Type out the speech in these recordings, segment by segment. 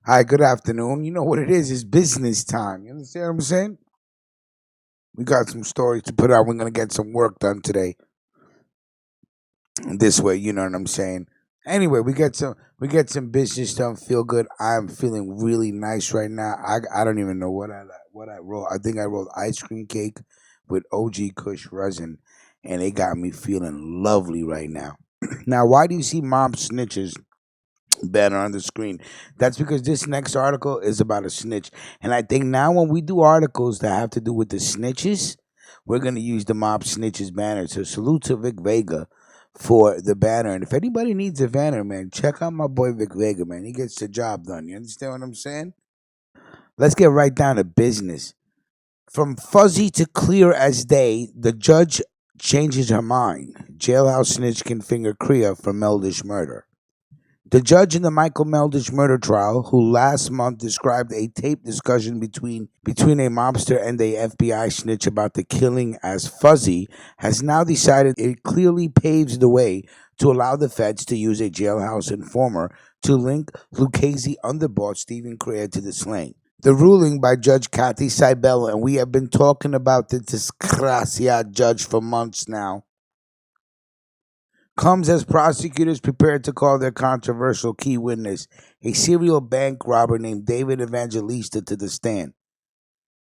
Hi, good afternoon. You know what it is? It's business time. You understand what I'm saying? We got some stories to put out. We're gonna get some work done today. This way, you know what I'm saying? Anyway, we get some business done. Feel good. I'm feeling really nice right now. I don't even know what I rolled. I think I rolled ice cream cake with OG Kush resin, and it got me feeling lovely right now. Now, why do you see mob snitches banner on the screen? That's because this next article is about a snitch. And I think now when we do articles that have to do with the snitches, we're going to use the mob snitches banner. So salute to Vic Vega for the banner. And if anybody needs a banner, man, check out my boy Vic Vega, man. He gets the job done. You understand what I'm saying? Let's get right down to business. From fuzzy to clear as day, the judge changes her mind. Jailhouse Snitch can finger Crea for Meldish murder. The judge in the Michael Meldish murder trial, who last month described a taped discussion between a mobster and a FBI snitch about the killing as fuzzy, has now decided it clearly paves the way to allow the feds to use a jailhouse informer to link Lucchese underboss Steven Crea to the slaying. The ruling by Judge Kathy Cibella, and we have been talking about the disgracia judge for months now, comes as prosecutors prepare to call their controversial key witness, a serial bank robber named David Evangelista, to the stand.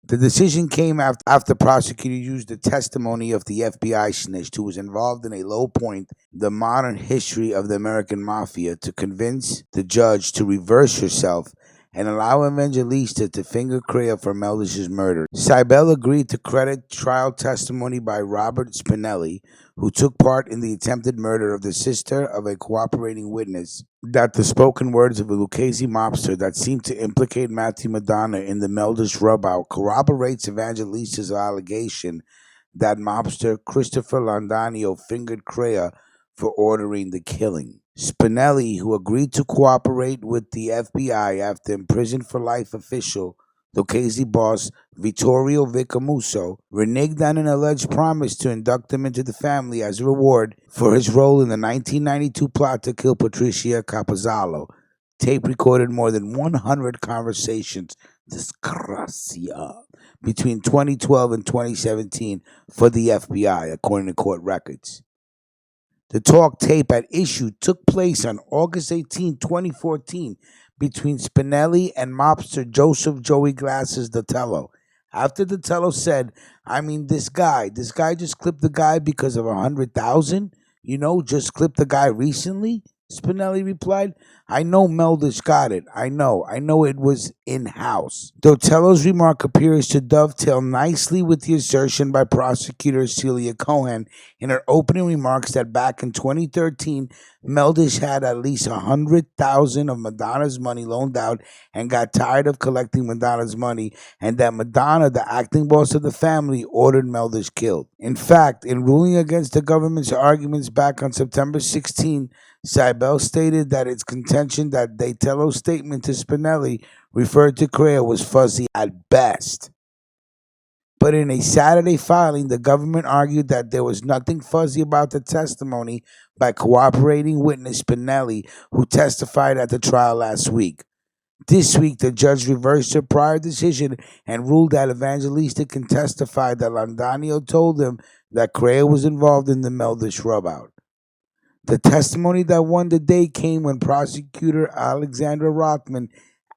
The decision came after prosecutors used the testimony of the FBI snitch who was involved in a low point in the modern history of the American mafia to convince the judge to reverse herself and allow Evangelista to finger Crea for Meldish's murder. Cybele agreed to credit trial testimony by Robert Spinelli, who took part in the attempted murder of the sister of a cooperating witness, that the spoken words of a Lucchese mobster that seemed to implicate Matthew Madonna in the Meldish rubout corroborates Evangelista's allegation that mobster Christopher Londanio fingered Crea for ordering the killing. Spinelli, who agreed to cooperate with the FBI after imprisoned for life official Lucchese boss Vittorio Vicamuso, reneged on an alleged promise to induct him into the family as a reward for his role in the 1992 plot to kill Patricia Capozzalo. Tape recorded more than 100 conversations, disgracia, between 2012 and 2017 for the FBI, according to court records. The talk tape at issue took place on August 18, 2014, between Spinelli and mobster Joseph Joey Glasses Datello. After Datello said, this guy just clipped the guy because of 100,000, just clipped the guy recently. Spinelli replied, I know Meldish got it. I know it was in-house. Dotello's remark appears to dovetail nicely with the assertion by prosecutor Celia Cohen in her opening remarks that back in 2013, Meldish had at least 100,000 of Madonna's money loaned out and got tired of collecting Madonna's money, and that Madonna, the acting boss of the family, ordered Meldish killed. In fact, in ruling against the government's arguments back on September 16, Cybele stated that its contention that Datello's statement to Spinelli referred to Crea was fuzzy at best. But in a Saturday filing, the government argued that there was nothing fuzzy about the testimony by cooperating witness Spinelli, who testified at the trial last week. This week, the judge reversed her prior decision and ruled that Evangelista can testify that Londanio told him that Crea was involved in the Meldish rubout. The testimony that won the day came when prosecutor Alexandra Rothman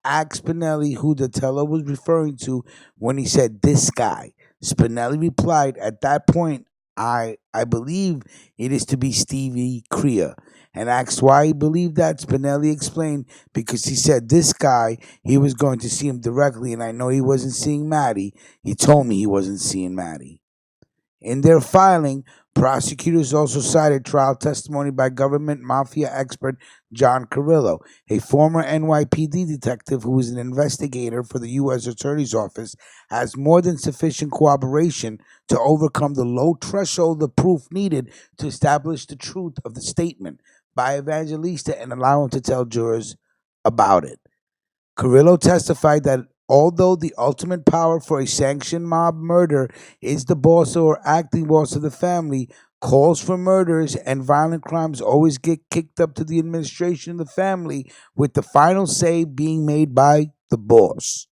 asked Spinelli who the teller was referring to when he said, this guy. Spinelli replied, at that point, I believe it is to be Steven Crea, and asked why he believed that. Spinelli explained, because he said this guy, he was going to see him directly, and I know he wasn't seeing Maddie. He told me he wasn't seeing Maddie. In their filing, prosecutors also cited trial testimony by government mafia expert John Carillo, a former NYPD detective who was an investigator for the U.S. Attorney's Office, as more than sufficient corroboration to overcome the low threshold of proof needed to establish the truth of the statement by Evangelista and allow him to tell jurors about it. Carillo testified that although the ultimate power for a sanctioned mob murder is the boss or acting boss of the family, Calls for murders and violent crimes always get kicked up to the administration of the family, with the final say being made by the boss.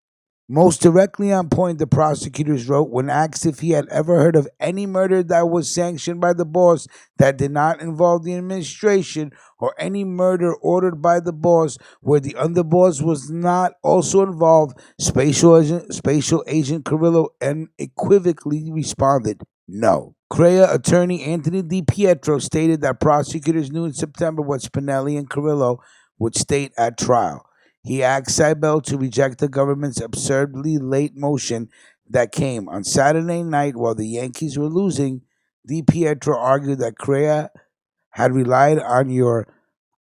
Most directly on point, the prosecutors wrote, when asked if he had ever heard of any murder that was sanctioned by the boss that did not involve the administration, or any murder ordered by the boss where the underboss was not also involved, Special Agent Carillo unequivocally responded, no. Crea attorney Anthony DiPietro stated that prosecutors knew in September what Spinelli and Carillo would state at trial. He asked Seibel to reject the government's absurdly late motion that came on Saturday night while the Yankees were losing. DiPietro argued that Crea had relied on your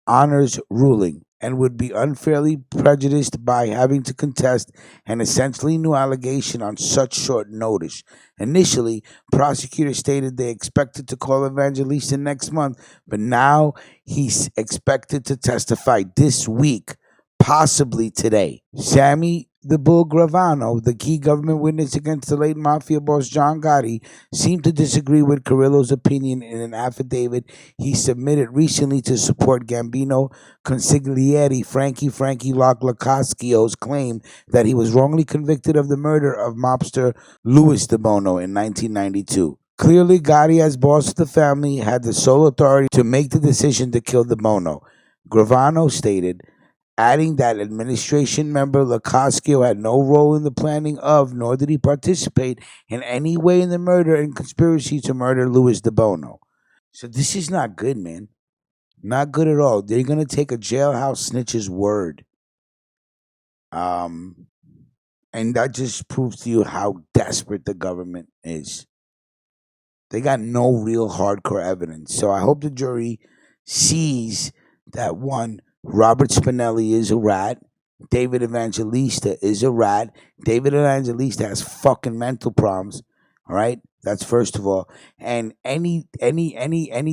Honor's ruling and would be unfairly prejudiced by having to contest an essentially new allegation on such short notice. Initially, prosecutors stated they expected to call Evangelista next month, but now he's expected to testify this week, possibly today. Sammy the Bull Gravano, the key government witness against the late mafia boss John Gotti, seemed to disagree with Carillo's opinion in an affidavit he submitted recently to support Gambino consigliere Frankie Locascio's claim that he was wrongly convicted of the murder of mobster Louis DeBono in 1992. Clearly, Gotti, as boss of the family, had the sole authority to make the decision to kill DeBono. Gravano stated, adding that administration member Locascio had no role in the planning of, nor did he participate in any way in the murder and conspiracy to murder Louis DeBono. So this is not good, man. Not good at all. They're gonna take a jailhouse snitch's word. Um, and that just proves to you how desperate the government is. They got no real hardcore evidence. So I hope the jury sees that one, Robert Spinelli is a rat. David Evangelista is a rat. David Evangelista has fucking mental problems. All right? That's first of all. And any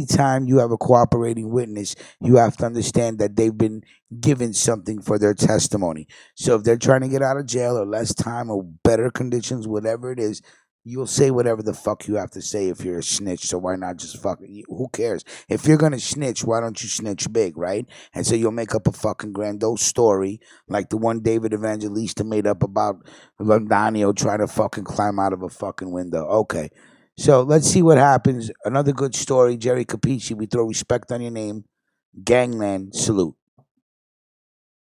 time you have a cooperating witness, you have to understand that they've been given something for their testimony. So if they're trying to get out of jail or less time or better conditions, whatever it is, you'll say whatever the fuck you have to say if you're a snitch. So why not just who cares? If you're gonna snitch, why don't you snitch big, right? And so you'll make up a fucking grandiose story like the one David Evangelista made up about Londanio trying to fucking climb out of a fucking window. Okay. So let's see what happens. Another good story. Jerry Capici, we throw respect on your name. Gangland, salute.